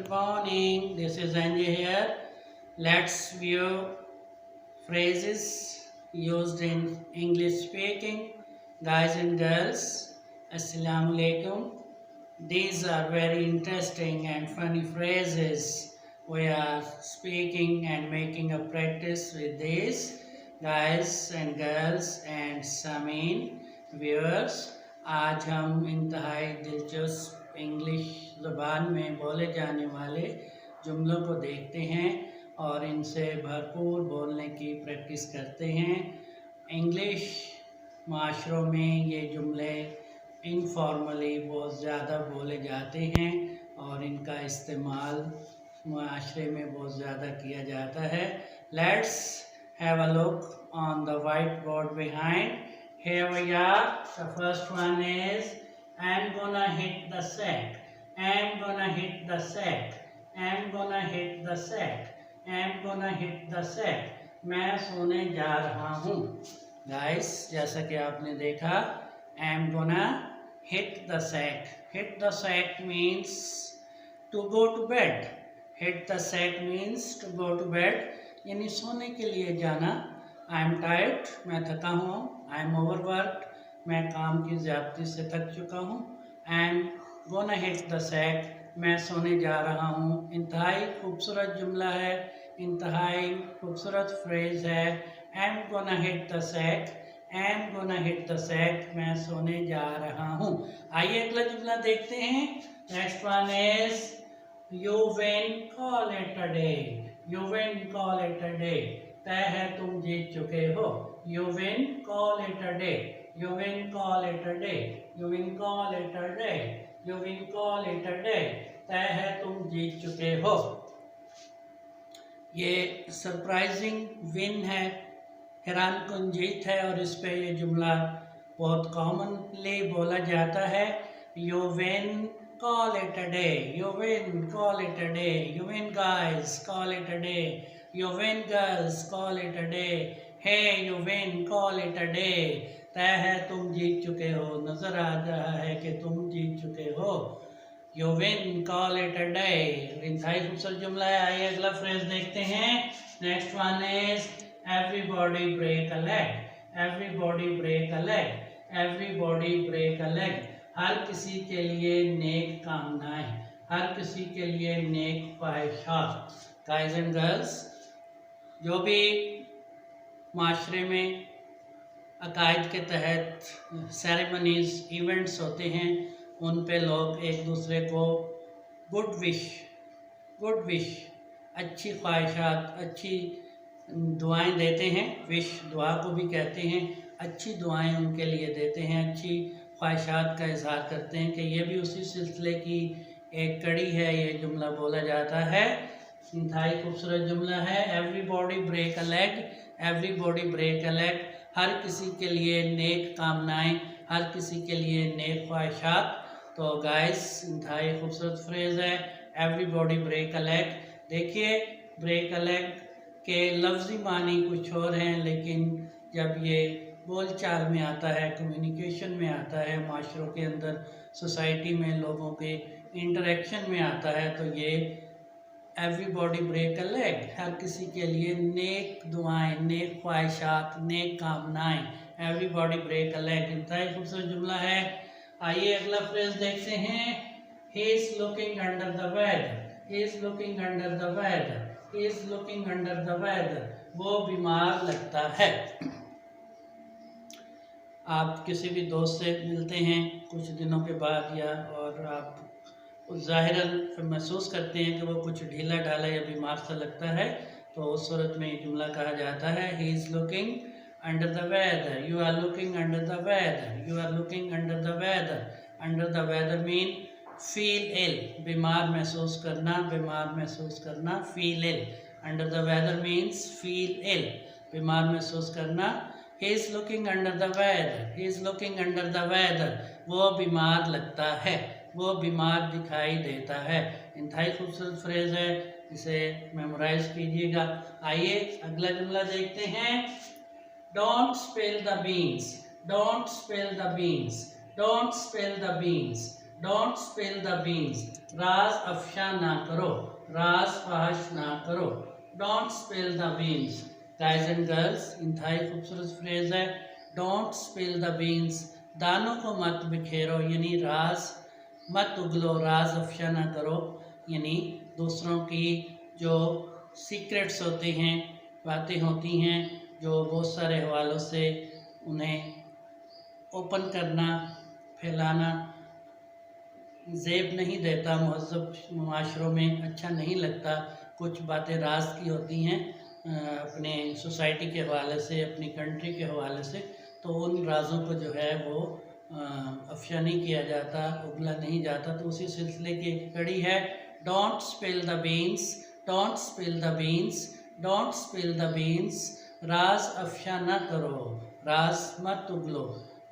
Good morning. This is Anjay here. Let's view phrases used in English speaking. Guys and girls, Assalamu alaikum. These are very interesting and funny phrases. We are speaking and making a practice with these. Guys and girls and Samin viewers, आज हम इंतहाई दिलचस्प English ज़बान में बोले जाने वाले जुमलों को देखते हैं और इनसे भरपूर बोलने की प्रैक्टिस करते हैं। इंग्लिश माशरों में ये जुमले इनफॉर्मली बहुत ज़्यादा बोले जाते हैं और इनका इस्तेमाल माशरे में बहुत ज़्यादा किया जाता है। Let's have a look on the white board behind. Here we are. The first one is I'm gonna hit the sack. I'm gonna hit the sack. I'm gonna hit the sack. I'm gonna hit the sack. मैं सोने जा रहा हूँ। Guys, जैसा कि आपने देखा, I'm gonna hit the sack. Hit the sack means to go to bed. Hit the sack means to go to bed. यानी सोने के लिए जाना। आई एम टायर्ड, मैं थका हुआ हूँ। आई एम ओवरवर्कड, मैं काम की ज़्यादती से थक चुका हूँ। I am gonna hit the sack, मैं सोने जा रहा हूँ। इंतहाई खूबसूरत जुमला है, इंतहाई खूबसूरत फ्रेज़ है। I am gonna hit the sack, I am gonna hit the sack, मैं सोने जा रहा हूँ। आइए अगला जुमला देखते हैं। Next one is you win call it a day. You win call it a day, तय है तुम जीत चुके हो। You win call it a day, you win call it a day, you win call it a day, you win call it a day, तय है तुम जीत चुके हो। ये सरप्राइजिंग विन है, हैरान कुन जीत है और इस पे ये जुमला बहुत कॉमनली बोला जाता है। You win call it a day, you win call it a day, you win guys call it a day, You win girls, call it a day. Hey, you win, call it a day. तय है तुम जीत चुके हो, नजर आ रहा है कि तुम जीत चुके हो। You win, call it a day. इंतहाई खूबसूरत जुमला है। आइए अगला फ्रेज देखते हैं। Next one is everybody break a leg. Everybody break a leg. Everybody break a leg. हर किसी के लिए नेक कामनाएं, हर किसी के लिए नेक ख्वाहिशात। Guys and girls, जो भी माशरे में अकायद के तहत सेरेमनीज़ इवेंट्स होते हैं उन पे लोग एक दूसरे को गुड विश अच्छी ख्वाहिशात, अच्छी दुआएं देते हैं। विश दुआ को भी कहते हैं। अच्छी दुआएं उनके लिए देते हैं, अच्छी ख्वाहिशात का इजहार करते हैं कि ये भी उसी सिलसिले की एक कड़ी है। ये जुमला बोला जाता है। इंतहाई खूबसूरत जुमला है। Everybody break a leg, everybody break a leg, हर किसी के लिए नेक कामनाएं, हर किसी के लिए नेक ख्वाहिशात। तो गाइस, इंतहाई खूबसूरत फ्रेज है एवरीबॉडी ब्रेक अ लेग। देखिए, ब्रेक अ लेग के लफ्ज़ी मानी कुछ और हैं, लेकिन जब ये बोलचाल में आता है, कम्युनिकेशन में आता है, माशरों के अंदर, सोसाइटी में लोगों के इंटरेक्शन में आता है, तो ये एवरीबॉडी ब्रेक अ लेग, हर किसी के लिए नेक दुआएं, नेक ख्वाहिशात, नेक कामनाएं। एवरीबॉडी ब्रेक अ लेग, इंतहाई खूबसूरत जुमला है। आइए अगला फ्रेज देखते हैं। He is looking under the weather, he is looking under the weather, he is looking under the weather, वो बीमार लगता है। आप किसी भी दोस्त से मिलते हैं कुछ दिनों के बाद और आप ज़ाहिरन महसूस करते हैं कि वो कुछ ढीला ढाला या बीमार सा लगता है, तो उस सूरत में ये जुमला कहा जाता है he is looking under the weather, you are looking under the weather, you are looking under the weather. Under the weather mean feel ill, बीमार महसूस करना, बीमार महसूस करना, feel ill. Under the weather means feel ill, बीमार महसूस करना। He is looking under the weather, he is looking under the weather, वो बीमार लगता है, वो बीमार दिखाई देता है। इंतहाई खूबसूरत फ्रेज है, इसे मेमोराइज कीजिएगा। आइए अगला जुमला देखते हैं। Don't spill the beans, don't spill the beans, don't spill the beans, don't spill the beans, राज अफशा ना करो, राज फहश ना करो, don't spill the beans. Guys and girls, इंतहाई खूबसूरत फ्रेज है, डोंट स्पिल द बीन्स, दानों को मत बिखेरो, यानी राज मत उगलो, राज अफशा ना करो, यानी दूसरों की जो सीक्रेट्स होते हैं, बातें होती हैं जो बहुत सारे हवालों से उन्हें ओपन करना, फैलाना ज़ेब नहीं देता, महज़ब माशरों में अच्छा नहीं लगता। कुछ बातें राज की होती हैं अपने सोसाइटी के हवाले से, अपनी कंट्री के हवाले से, तो उन राज़ों को जो है वो अफशा नहीं किया जाता, उगला नहीं जाता। तो उसी सिलसिले की एक कड़ी है, don't spill the beans, don't spill the beans, don't spill the beans, राज अफशा न करो, राज मत उगलो।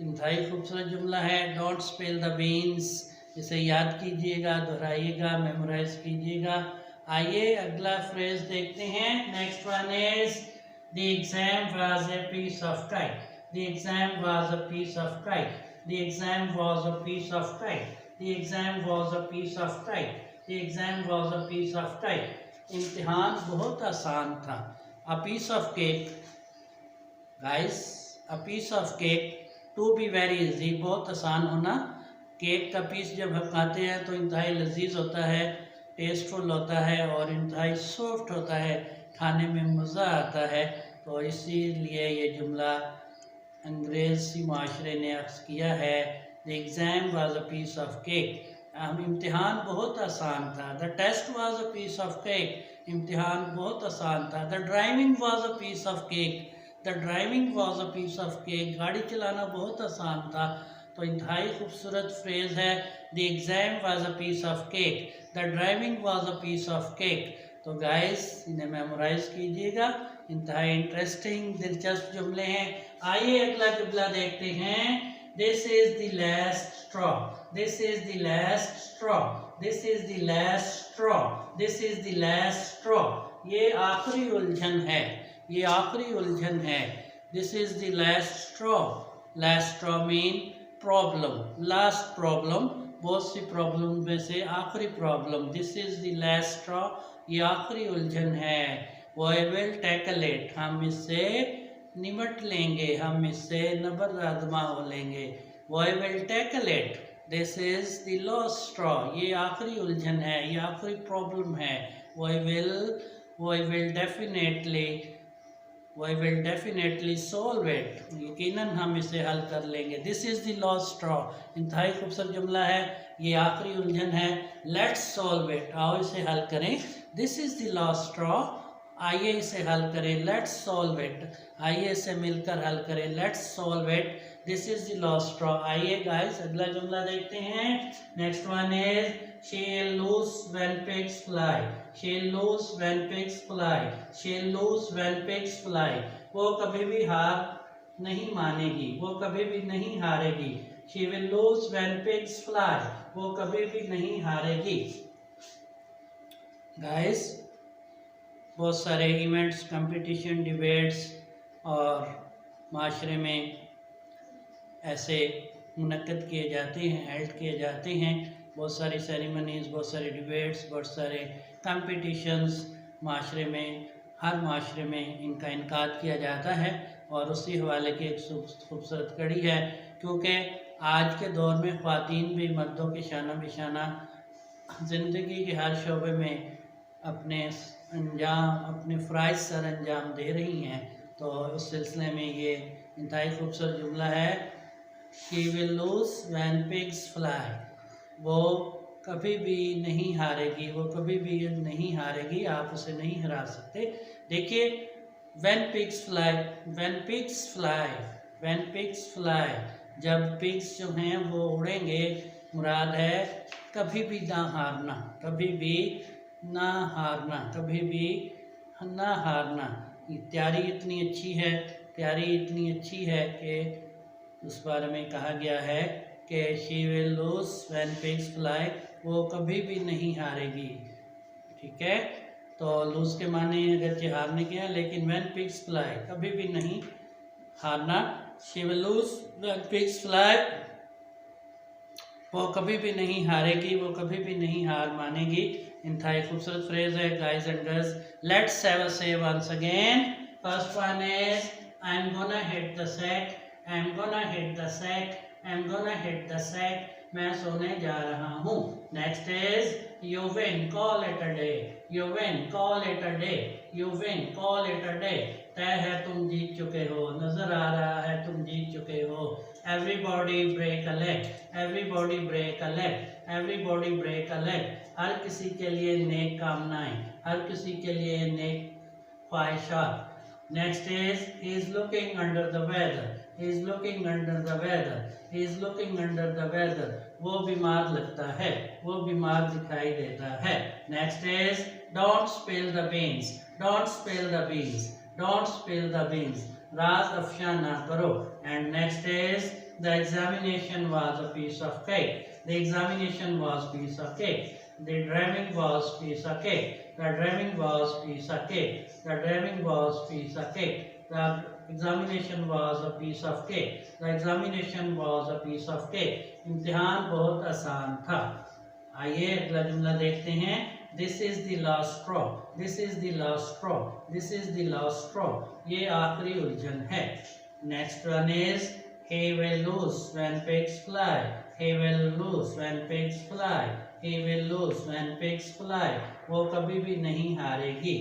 इंतहाई खूबसूरत जुमला है, डोंट स्पिल द बीन्स। इसे याद कीजिएगा, दोहराइएगा, मेमोराइज कीजिएगा। आइए अगला फ्रेज देखते हैं। Next one is the exam was a piece of kite, the exam was a piece of kite, the exam was a piece of kite, the exam was a piece of kite, the exam was a piece of kite. इम्तिहान बहुत आसान था। A piece of cake, guys, a piece of cake, to be very easy, बहुत आसान होना। Cake का piece जब हम खाते हैं तो इंतहाई लजीज होता है, टेस्टफुल होता है और इंतहाई सॉफ्ट होता है, खाने में मज़ा आता है। तो इसीलिए ये जुमला अंग्रेज़ी माशरे ने अक्स किया है, the exam was a piece of cake, हम इम्तिहान बहुत आसान था। The test was a piece of cake, इम्तिहान बहुत आसान था। The driving was a piece of cake, the driving was a piece of cake, गाड़ी चलाना बहुत आसान था। तो इंतहाई खूबसूरत फ्रेज है, the exam was a piece of cake, the driving was a piece of cake. तो गाइस इन्हें मेमोराइज कीजिएगा, इंतहाई इंटरेस्टिंग दिलचस्प जुमले हैं। आइए अगला जुमला देखते हैं। This is the last straw, this is the last straw, this is the last straw, this is the last straw. ये आखिरी उलझन है, ये आखिरी उलझन है। This is the last straw, last straw mean problem, last problem, बहुत सी problem में से आखिरी problem. This is the last straw, ये आखिरी उलझन है। वी विल टैकल इट, हम इससे निमट लेंगे, हम इससे नबरदादमा हो लेंगे। We will tackle it, this is the last straw, ये आखिरी उलझन है, ये आखिरी प्रॉब्लम है। We will definitely solve it, यकीनन हम इसे हल कर लेंगे। This is the last straw, इंतहाई खूबसूरत जुमला है, ये आखिरी उलझन है। लेट्स सॉल्व इट, आओ इसे हल करें। This is the last straw, आइए इसे हल करें। लेट्स सॉल्व इट, आइए इसे मिलकर हल करें। Let's solve it, this is the last straw. आइए गाइस अगला जुमला देखते हैं। Next one is she'll lose when pigs fly, she'll lose when pigs fly, she'll lose when pigs fly। वो कभी भी हार नहीं मानेगी, वो कभी भी नहीं हारेगी। she will lose when pigs fly, वो कभी भी नहीं हारेगी। गाइस बहुत सारे इवेंट्स, कंपटीशन, डिबेट्स और माशरे में ऐसे मुनक्कद किए जाते हैं, हेल्ड किए जाते हैं। बहुत सारी सेरेमनीज़, बहुत सारे डिबेट्स, बहुत सारे कंपटीशंस माशरे में, हर माशरे में इनका इनकाद किया जाता है। और उसी हवाले की एक खूबसूरत कड़ी है, क्योंकि आज के दौर में ख़वातीन भी मर्दों के शाना बिशाना ज़िंदगी के हर शोबे में अपने अंजाम, अपने फ़राइज़ सर अंजाम दे रही हैं। तो उस सिलसिले में ये इंतहाई खूबसूरत जुमला है, She will lose when pigs fly, वो कभी भी नहीं हारेगी, वो कभी भी नहीं हारेगी, आप उसे नहीं हरा सकते। देखिए when pigs fly, when pigs fly, when pigs fly, जब पिग्स जो हैं वो उड़ेंगे, मुराद है कभी भी ना हारना, कभी भी ना हारना, कभी भी ना हारना। तैयारी इतनी अच्छी है, तैयारी इतनी अच्छी है कि उस बारे में कहा गया है कि she will lose when pigs fly, वो कभी भी नहीं हारेगी। ठीक है, तो लूज के माने अगरचे हारने के हैं, लेकिन when pigs fly कभी भी नहीं हारना। she will lose when pigs fly, वो कभी भी नहीं हारेगी, वो कभी भी नहीं हार मानेगी। इंतहाई खूबसूरत फ्रेज है guys and girls. Let's have a say once again. First one is I am gonna hit the sack, I am gonna hit the sack, I am gonna hit the sack, मैं सोने जा रहा हूँ। Next is you win, call it a day, you win, call it a day, you win, call it a day, तय है तुम जीत चुके हो, नजर आ रहा है तुम जीत चुके हो। Everybody break a leg, everybody break a leg, everybody break a leg, हर किसी के लिए नेक कामनाएं, हर किसी के लिए नेक ख्वाहिशात। Next is he is looking under the weather, he is looking under the weather, he is looking under the weather, वो बीमार लगता है, वो बीमार दिखाई देता है। Next is don't spill the beans, don't spill the beans, don't spill the beans, राज अफशा ना करो। And next is the examination was a piece of cake, the examination was piece of cake, the driving was piece of cake, the driving was piece of cake, the driving was piece of cake, the examination was a piece of cake, the examination was a piece of cake, इम्तिहान बहुत आसान था। आइए अगला जुमला देखते हैं। This is the last straw, this is the last straw, this is the last straw, ये आखिरी उलझन है। Next one is he will lose when pigs fly, he will lose when pigs fly, he will lose when pigs fly, वो कभी भी नहीं हारेगी।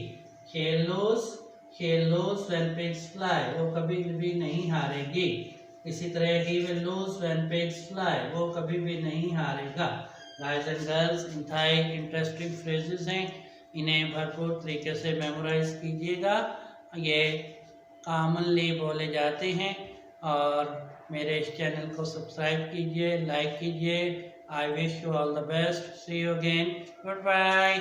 She'll lose when pigs fly, वो कभी भी नहीं हारेगी। इसी तरह he will lose when pigs fly, वो कभी भी नहीं हारेगा। गाइस एंड गर्ल्स, इंतहाई इंटरेस्टिंग फ्रेजेस हैं, इन्हें भरपूर तरीके से मेमोराइज कीजिएगा। ये कॉमनली बोले जाते हैं और मेरे इस चैनल को सब्सक्राइब कीजिए, लाइक कीजिए। I wish you all the best. See you again, good bye.